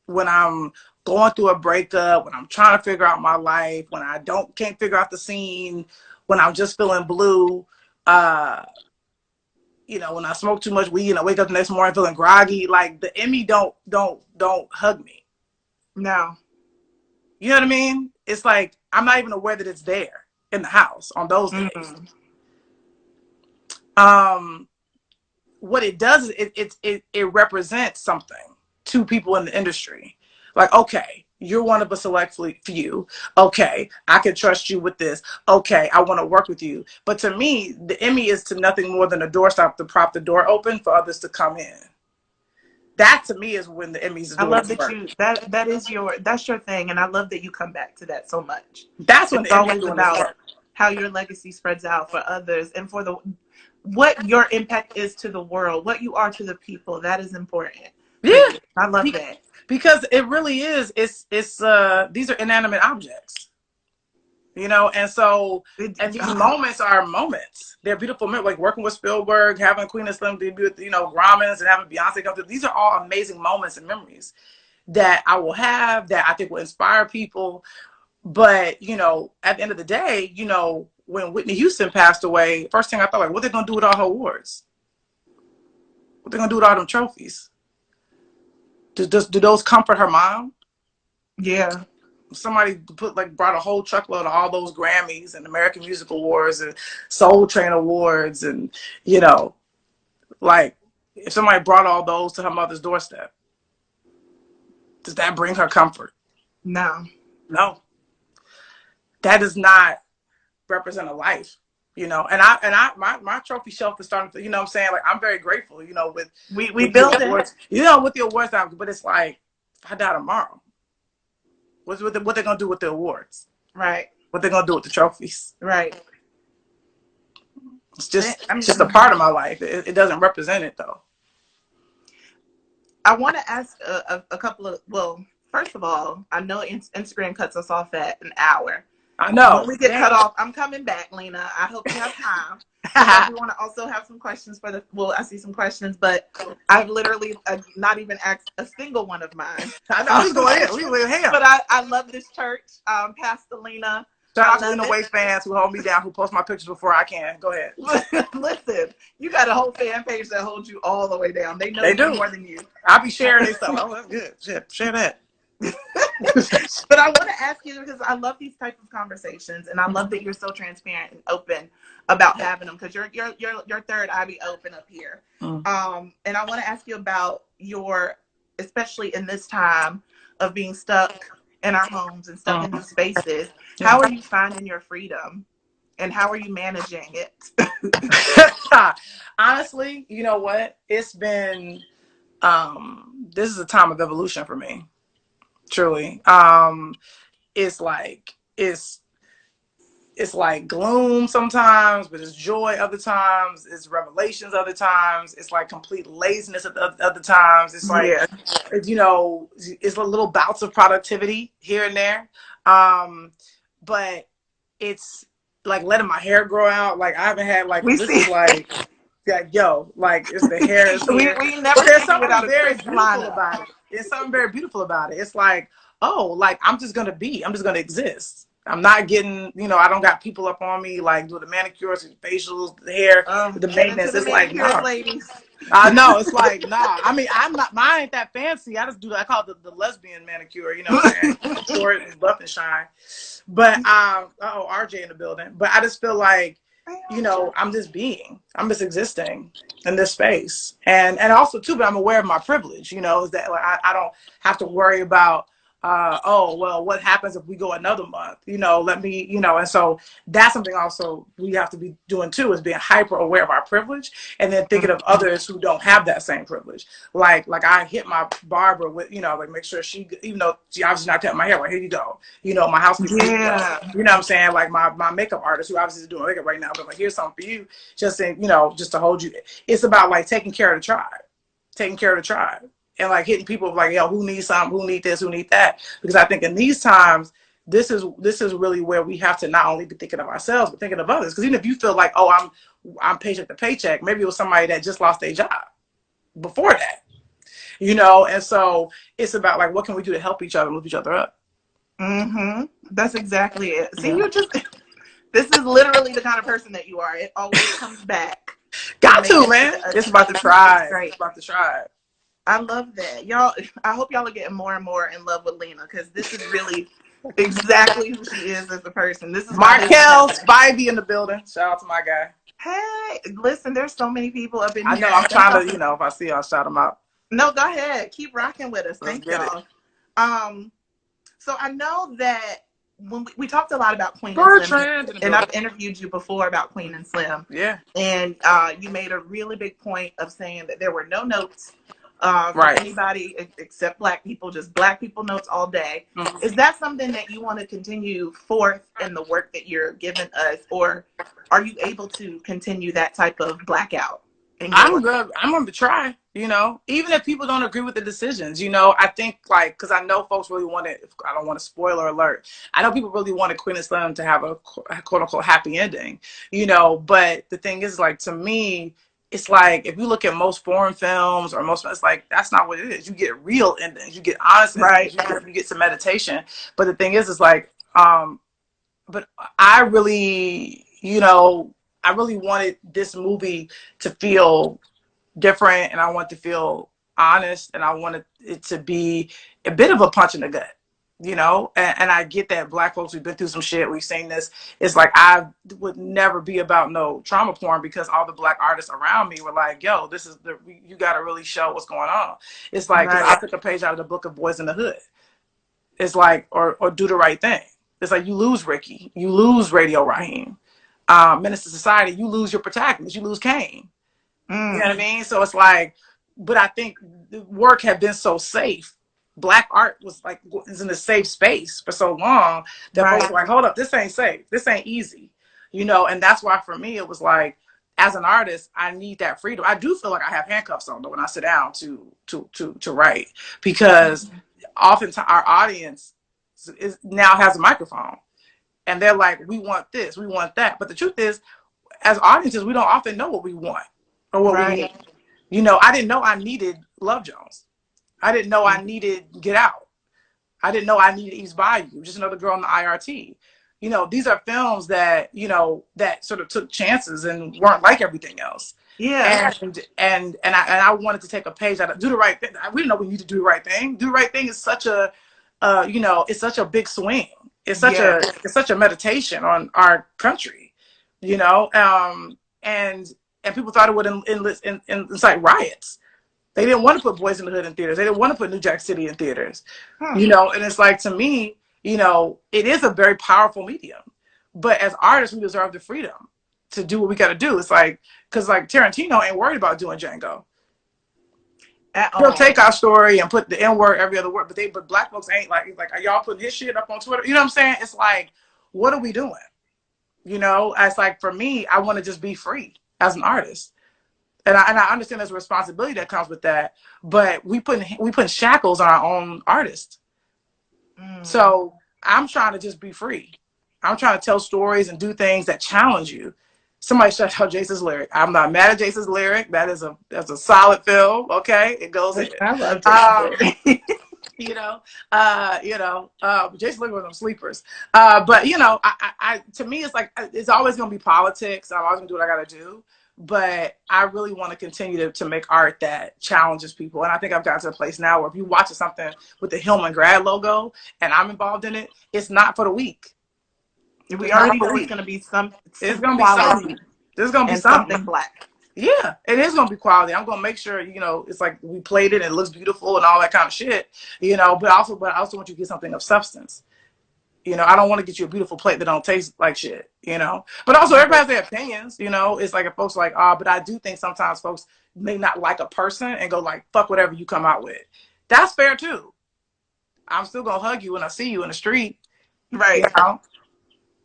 when I'm going through a breakup, when I'm trying to figure out my life, when I can't figure out the scene, when I'm just feeling blue, when I smoke too much weed and I wake up the next morning feeling groggy, like the Emmy don't hug me. No. You know what I mean? It's like I'm not even aware that it's there in the house on those days. What it does is it represents something to people in the industry. Like, okay, you're one of a select few. Okay, I can trust you with this. Okay, I want to work with you. But to me, the Emmy is to nothing more than a doorstop to prop the door open for others to come in. That to me is when the Emmys is doing. I love that that's your thing, and I love that you come back to that so much. That's when it's the always about how your legacy spreads out for others and for what your impact is to the world, what you are to the people. That is important. Yeah, I love that because it really is. It's these are inanimate objects. And so, and these moments are moments. They're beautiful moments, like working with Spielberg, having Queen of Slim debut with, Grauman's, and having Beyonce come through. These are all amazing moments and memories that I will have, that I think will inspire people. But, at the end of the day, when Whitney Houston passed away, first thing I thought, like, what are they going to do with all her awards? What are they going to do with all them trophies? Do those comfort her mom? Yeah. Somebody brought a whole truckload of all those Grammys and American Music Awards and Soul Train Awards, and like, if somebody brought all those to her mother's doorstep, does that bring her comfort? No. That does not represent a life, and my trophy shelf is starting to, what I'm saying, like, I'm very grateful, with we build it, with the awards now, but it's like, if I die tomorrow, what they're gonna do with the awards? Right. What they're gonna do with the trophies? Right. It's just a part of my life. It doesn't represent it, though. I want to ask a couple of, first of all, I know Instagram cuts us off at an hour. I know. When we get cut off, I'm coming back, Lena. I hope you have time. I want to also have some questions I see some questions, but I've literally not even asked a single one of mine. I know. We go ahead. But I love this church. Pastor Lena. Shout out to Lena Waithe fans who hold me down, who post my pictures before I can. Go ahead. Listen, you got a whole fan page that holds you all the way down. They know you more than you. I'll be sharing this stuff. Oh, that's good. Share that. But I want to ask you, because I love these types of conversations, and I love that you're so transparent and open about having them, because your third eye be open up here. And I want to ask you about especially in this time of being stuck in our homes and stuck in these spaces, how are you finding your freedom, and how are you managing it? Honestly, you know what? It's been this is a time of evolution for me. Truly. It's like gloom sometimes, but it's joy other times. It's revelations other times. It's like complete laziness at other times. It's like, it's a little bouts of productivity here and there. But it's like letting my hair grow out. Like, I haven't had is like it's the hair is here. We never there's something very beautiful about it. There's something very beautiful about it. It's like, I'm just going to exist. I'm not getting, I don't got people up on me, like, doing the manicures, the facials, the hair, the maintenance. It's like, no. Ladies. I know. It's like, nah. I mean, mine ain't that fancy. I just do, I call it the lesbian manicure, short and buff and shine. But, RJ in the building. But I just feel like, I'm just existing in this space. And also too, but I'm aware of my privilege, is that, like, I don't have to worry about, oh, well, what happens if we go another month? Let me, and so that's something also we have to be doing too, is being hyper aware of our privilege and then thinking of others who don't have that same privilege. Like I hit my barber with, like make sure she, even though she obviously not cutting my hair, well, here you go. My housekeeper, here you go. Yeah. You know what I'm saying? Like my makeup artist who obviously is doing makeup right now, but like, here's something for you, just saying, just to hold you. It's about like taking care of the tribe. And like hitting people like, yo, who needs something, who need this, who need that? Because I think in these times, this is really where we have to not only be thinking of ourselves, but thinking of others. Because even if you feel like, oh, I'm paycheck to paycheck, maybe it was somebody that just lost their job before that, And so it's about like, what can we do to help each other, lift each other up? Mm-hmm. That's exactly it. See, Yeah. this is literally the kind of person that you are. It always comes back. Got to, man. It's about the tribe. It's about the tribe. I love that. Y'all, I hope y'all are getting more and more in love with Lena, because this is really exactly who she is as a person. This is Markel Spivey in the building. Shout out to my guy. Hey, listen, there's so many people up in here. I know, I'm trying to, if I see y'all, shout them out. No, go ahead. Keep rocking with us. Thank y'all. So I know that when we talked a lot about Queen and Slim, and I've interviewed you before about Queen and Slim. Yeah. And you made a really big point of saying that there were no notes for anybody except Black people, just Black people notes all day. Mm-hmm. Is that something that you want to continue forth in the work that you're giving us, or are you able to continue that type of blackout? I'm good. I'm going to try, even if people don't agree with the decisions, I think like, cause I know folks really wanted, I don't want to spoiler alert. I know people really wanted Queen and Slim to have a quote unquote happy ending, but the thing is like, to me, it's like, if you look at most foreign films or most, it's like, that's not what it is. You get real endings, you get honest endings, you get some meditation. But the thing is like, but I really, I really wanted this movie to feel different, and I want to feel honest, and I wanted it to be a bit of a punch in the gut, and I get that Black folks, we've been through some shit, we've seen this. It's like, I would never be about no trauma porn, because all the Black artists around me were like, yo, this is you got to really show what's going on. It's like, I took a page out of the book of Boys in the Hood. It's like, or Do the Right Thing. It's like, you lose Ricky, you lose Radio Raheem. Minister Society, you lose your protagonist, you lose Kane. You know what I mean? So it's like, but I think the work had been so safe. Black art was in a safe space for so long that folks were like, hold up, this ain't safe. This ain't easy. And that's why for me, it was like, as an artist, I need that freedom. I do feel like I have handcuffs on though when I sit down to write, because oftentimes our audience now has a microphone. And they're like, we want this, we want that. But the truth is, as audiences, we don't often know what we want or what we need. I didn't know I needed Love Jones. I didn't know I needed Get Out. I didn't know I needed East Bayou, Just Another Girl on the IRT. These are films that, that sort of took chances and weren't like everything else. Yeah. And I wanted to take a page out of Do the Right Thing. We didn't know we need to do the right thing. Do the right thing is such a, it's such a big swing. It's such a meditation on our country, and people thought it would incite riots. They didn't want to put Boys in the Hood in theaters. They didn't want to put New Jack City in theaters, and it's like, to me, it is a very powerful medium, but as artists, we deserve the freedom to do what we got to do. It's like, because like Tarantino ain't worried about doing Django. He'll take our story and put the N word every other word, but Black folks ain't like, are y'all putting his shit up on Twitter? You know what I'm saying? It's like, what are we doing? It's like, for me, I want to just be free as an artist, and I understand there's a responsibility that comes with that, but we put shackles on our own artists. So I'm trying to just be free. I'm trying to tell stories and do things that challenge you. Somebody shut out Jason's lyric. I'm not mad at Jason's lyric. That's a solid film. Okay, it goes in. I love Jason. Jason lyric was on sleepers. But I to me, it's like, it's always gonna be politics. I'm always gonna do what I gotta do. But I really want to continue to make art that challenges people. And I think I've gotten to a place now where if you watch something with the Hillman Grad logo and I'm involved in it, it's not for the weak. We already know it's going to be some it's going to be something. There's going to be something Black. Yeah, it is gonna be quality. I'm gonna make sure, it's like we played it and it looks beautiful and all that kind of shit, but I also want you to get something of substance. I don't want to get you a beautiful plate that don't taste like shit. But also everybody has their opinions. It's like if folks are like, but I do think sometimes folks may not like a person and go like, fuck whatever you come out with. That's fair too. I'm still gonna hug you when I see you in the street, Right. you know,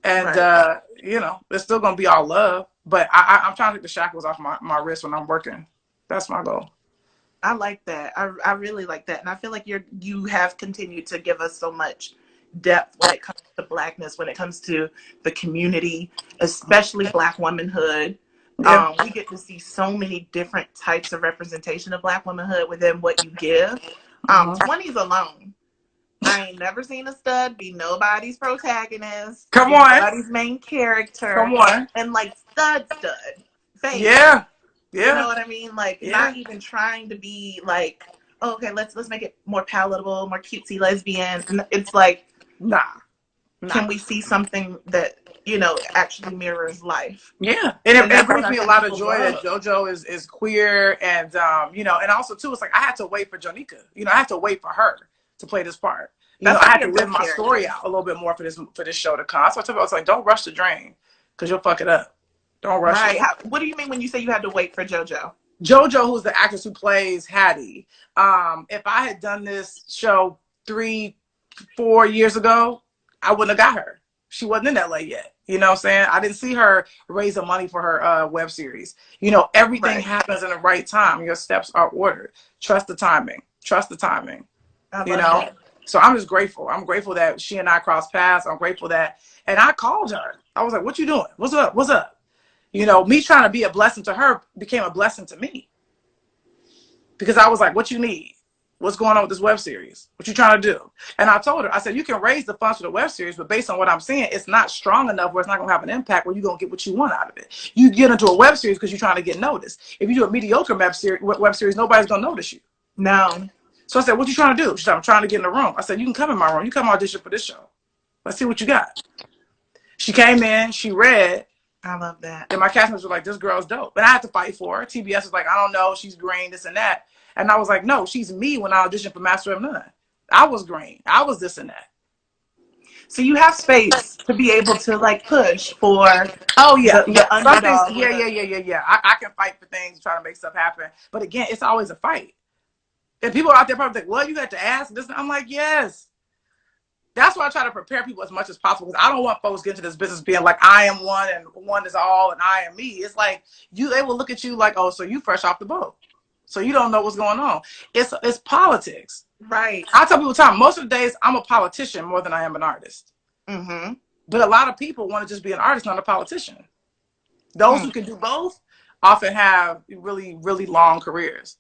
and Right. it's still gonna be all love. But I'm trying to take the shackles off my wrist when I'm working. That's my goal. I like that. I really like that. And I feel like you have continued to give us so much depth when it comes to Blackness, when it comes to the community, especially Black womanhood. Yeah. We get to see so many different types of representation of Black womanhood within what you give. Mm-hmm. 20s alone. I ain't never seen a stud be nobody's protagonist, Come be on. nobody's main character, Come on. and like stud face. Yeah. You know Yeah. what I mean? Like Yeah. not even trying to be like, oh, okay, let's make it more palatable, more cutesy lesbian. It's like, Nah. can Nah. we see something that actually mirrors life? Yeah, and And it that's what brings I me a think lot of people joy that love. JoJo is queer, and and also too, it's like I had to wait for Jonika. I had to wait for her to play this part. That's I gonna had be a to live dope my story character. out a little bit more for this show to come. That's what I told you. I was like, don't rush the drain, because you'll fuck it up. Don't rush it. Right. What do you mean when you say you had to wait for JoJo? JoJo, who's the actress who plays Hattie, if I had done this show 3-4 years ago, I wouldn't have got her. She wasn't in LA yet. You know what I'm saying? I didn't see her raising money for her web series. Everything Right. happens in the right time. Your steps are ordered. Trust the timing. Trust the timing. I You love know? that. So I'm just grateful. I'm grateful that she and I crossed paths. I'm grateful and I called her. I was like, what you doing? What's up? What's up? Me trying to be a blessing to her became a blessing to me. Because I was like, what you need? What's going on with this web series? What you trying to do? And I told her, I said, you can raise the funds for the web series, but based on what I'm seeing, it's not strong enough where it's not going to have an impact where you're going to get what you want out of it. You get into a web series because you're trying to get noticed. If you do a mediocre web series, nobody's going to notice you. No. So I said, what you trying to do? She said, I'm trying to get in the room. I said, you can come in my room. You come audition for this show. Let's see what you got. She came in, she read, I love that. and my castmates were like, this girl's dope. And I had to fight for her. TBS was like, I don't know, she's green, this and that. And I was like, no, she's me when I auditioned for Master of None. I was green. I was this and that. So you have space to be able to like push for Oh, yeah. the Some things, underdog. yeah. I can fight for things, try to make stuff happen. But again, it's always a fight. And people out there probably think, well, you got to ask this. I'm like, yes. That's why I try to prepare people as much as possible, because I don't want folks get into this business being like, I am one and one is all and I am me. It's like they will look at you like, oh, so you fresh off the boat. So you don't know what's going on. It's politics. Right. I tell people time, most of the days I'm a politician more than I am an artist. Mm-hmm. But a lot of people want to just be an artist, not a politician. Those who can do both often have really, really long careers.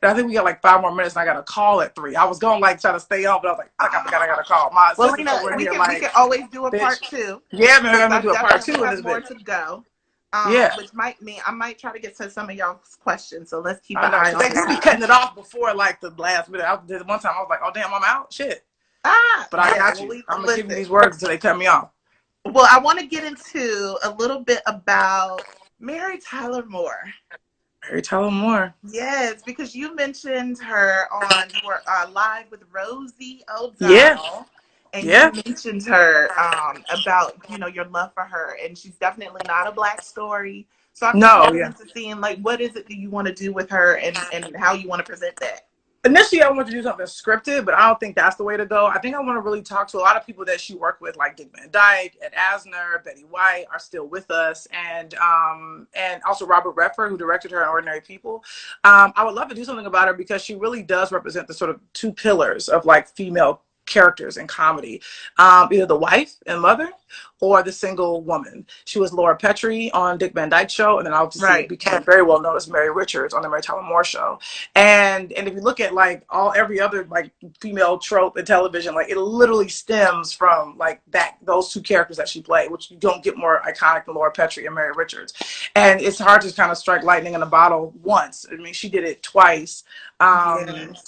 I think we got like 5 more minutes and I got a call at 3. I was going like try to stay on, but I was like, I forgot I got a call. My Well, assistant Lena, over we here can like, always do a bitch. part 2. Yeah, man, we're I gonna do a part 2 definitely in have this more bitch. to go. Yeah. Which might mean I might try to get to some of y'all's questions. So let's keep I an eye know. on They do be that. cutting it off before like the last minute. I did one time. I was like, oh damn, I'm out. Shit. But I got you. I'm gonna give you these words until they cut me off. Well, I want to get into a little bit about Mary Tyler Moore. Mary Tyler Moore. Yes, because you mentioned her on your live with Rosie Yeah. O'Donnell, and Yeah. you mentioned her about your love for her, and she's definitely not a Black story. So I'm just getting into seeing like what is it that you want to do with her and how you want to present that. Initially, I wanted to do something scripted, but I don't think that's the way to go. I think I want to really talk to a lot of people that she worked with, like Dick Van Dyke, Ed Asner, Betty White, are still with us, and also Robert Redford, who directed her in Ordinary People. I would love to do something about her because she really does represent the sort of 2 pillars of like female characters in comedy, either the wife and mother or the single woman. She was Laura Petrie on Dick Van Dyke's show, and then obviously became very well known as Mary Richards on the Mary Tyler Moore show. And if you look at like every other like female trope in television, like it literally stems from like those 2 characters that she played, which you don't get more iconic than Laura Petrie and Mary Richards. And it's hard to kind of strike lightning in a bottle once. I mean, she did it twice. And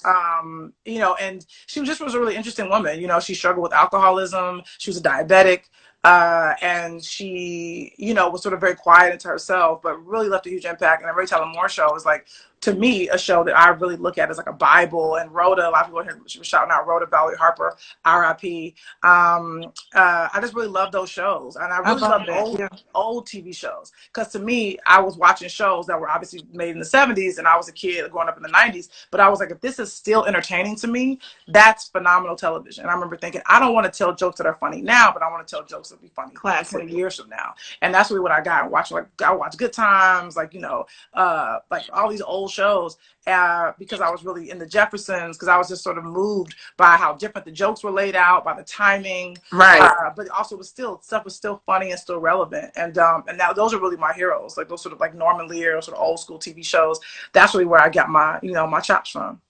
she was a really interesting woman. She struggled with alcoholism. She was a diabetic. And she, you know, was sort of very quiet into herself, but really left a huge impact. And the Rachel Moore show is like, to me, a show that I really look at as like a Bible. And Rhoda, a lot of people here, she was shouting out Rhoda Valerie Harper, R.I.P. I just really love those shows, and I really love old TV shows, because to me, I was watching shows that were obviously made in the 70s, and I was a kid growing up in the 90s. But I was like, if this is still entertaining to me, that's phenomenal television. And I remember thinking, I don't want to tell jokes that are funny now, but I want to tell jokes that will be funny 20 years from now. And that's really what I got watching. Like, I watched Good Times, like, you know, like all these old shows, because I was really in the Jeffersons, because I was just sort of moved by how different the jokes were laid out, by the timing, right? But also stuff was still funny and still relevant, and now those are really my heroes, like those sort of like Norman Lear, sort of old school TV shows. That's really where I got my, you know, my chops from.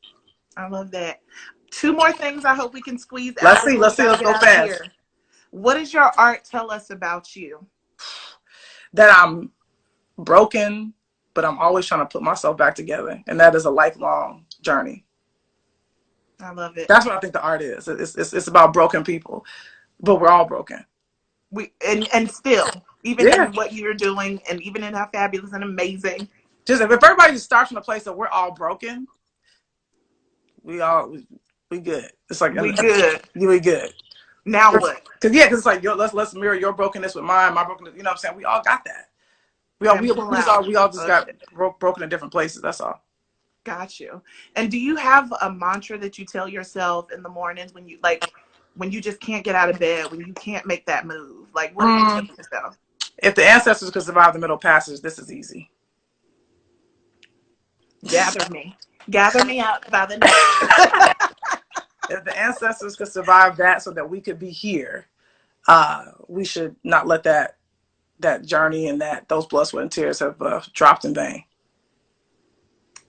I love that. 2 more things I hope we can squeeze out. Let's see. Let's go fast. Here. What does your art tell us about you? That I'm broken, but I'm always trying to put myself back together, and that is a lifelong journey. I love it. That's what I think the art is. It's about broken people, but we're all broken. And still, even in what you're doing, and even in how fabulous and amazing. Just if everybody just starts from the place that we're all broken, we good. It's like we good. Now what? Because it's like, let's mirror your brokenness with mine, my brokenness. You know what I'm saying? We all got that. We all just got broken in different places. That's all. Got you. And do you have a mantra that you tell yourself in the mornings when you just can't get out of bed, when you can't make that move? Like, what do you tell yourself? If the ancestors could survive the Middle Passage, this is easy. Gather me up by the neck. If the ancestors could survive that so that we could be here, we should not let that journey and those blood, sweat, and tears have dropped in vain.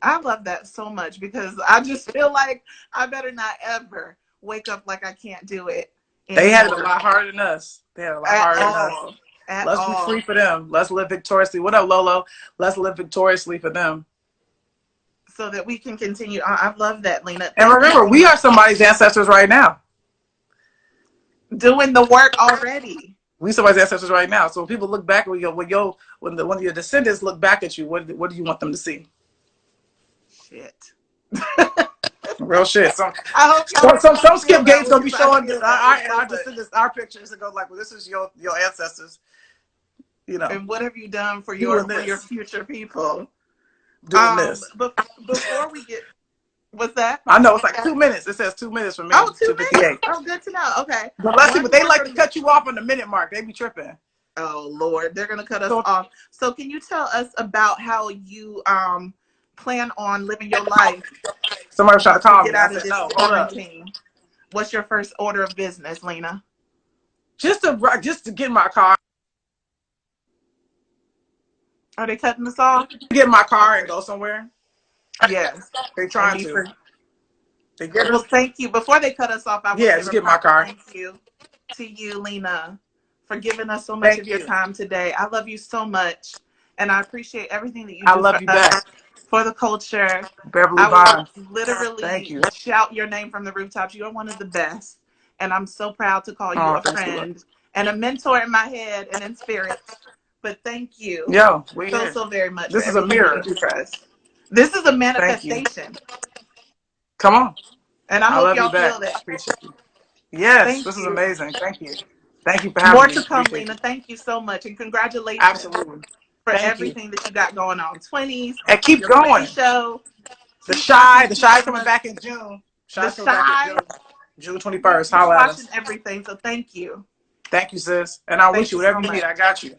I love that so much, because I just feel like I better not ever wake up like I can't do it anymore. They had it a lot harder than us. Let's be free for them. Let's live victoriously. What up, Lolo? Let's live victoriously for them, so that we can continue. I love that, Lena. And remember, we are somebody's ancestors right now. Doing the work already. We somebody's ancestors right now. So when people look back, when your descendants look back at you, what do you want them to see? Shit. Real shit. Some skip gates gonna be showing our descendants our pictures and go like, well, this is your ancestors. You know. And what have you done for your future people? Doing this. Before we get, what's that? I know it's like 2 minutes. It says 2 minutes for me. Oh, 2 minutes. Oh, good to know. Okay. But they like to cut you off on the minute mark. They be tripping. Oh Lord, they're gonna cut us off. So can you tell us about how you plan on living your life? Somebody was trying to call me. Get out of this quarantine. What's your first order of business, Lena? Just to get in my car. Are they cutting us off? Get in my car and go somewhere. Yes, they're trying to. Well, thank you. Before they cut us off, I want to just get my car. Thank you to you, Lena, for giving us so much of your time today. I love you so much, and I appreciate everything that you do. I love you back. For the culture. Beverly I will literally shout your name from the rooftops. You are one of the best, and I'm so proud to call you a friend and a mentor in my head and in spirit. But thank you so very much. This is a mirror. This is a manifestation. Come on. And I hope y'all feel that. Appreciate you. Yes, this is amazing. Thank you. Thank you for having me. More to come, Lena. Thank you so much. And congratulations. Absolutely. For everything that you got going on. 20s. And keep going. Show. The Shy coming back in June. June 21st. Holla at us. Watching everything. So thank you. Thank you, sis. And I wish you whatever you need. I got you.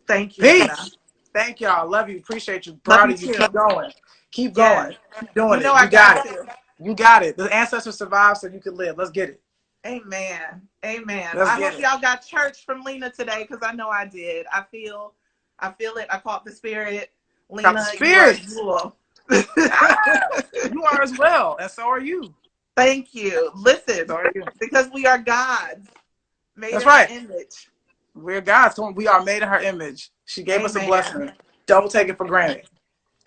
Thank you. Peace. Thank y'all. Love you. Appreciate you. Proud of you. Keep going. Keep going. Keep doing it. You got it. You got it. The ancestors survived so you could live. Let's get it. Amen. Amen. I hope y'all got church from Lena today, because I know I did. I feel it. I caught the spirit. Lena, you are as well, and so are you. Thank you. Listen, because we are gods, made in her image. We're gods. We are made in her image. She gave us a blessing. Don't take it for granted.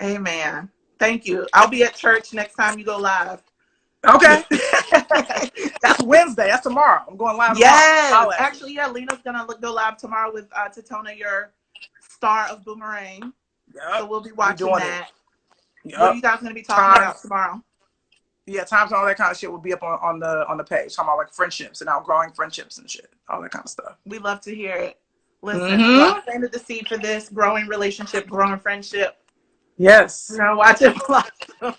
Amen. Thank you. I'll be at church next time you go live. Okay. That's Wednesday. That's tomorrow. I'm going live tomorrow. Yes, actually, yeah. Lena's gonna go live tomorrow with Tatona, your star of Boomerang. Yep. So we'll be watching that. Yep. What are you guys gonna be talking about tomorrow? Yeah, times and all that kind of shit will be up on the page. Talking about like friendships and outgrowing friendships and shit, all that kind of stuff. We love to hear it. Listen, y'all planted the seed for this growing relationship, growing friendship. Yes, we're gonna watch it blossom.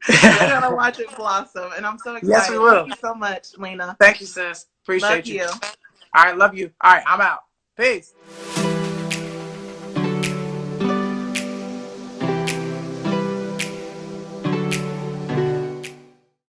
We're gonna watch it blossom, and I'm so excited. Yes, we will. Thank you so much, Lena. Thank you, sis. Appreciate you. All right, love you. All right, I'm out. Peace.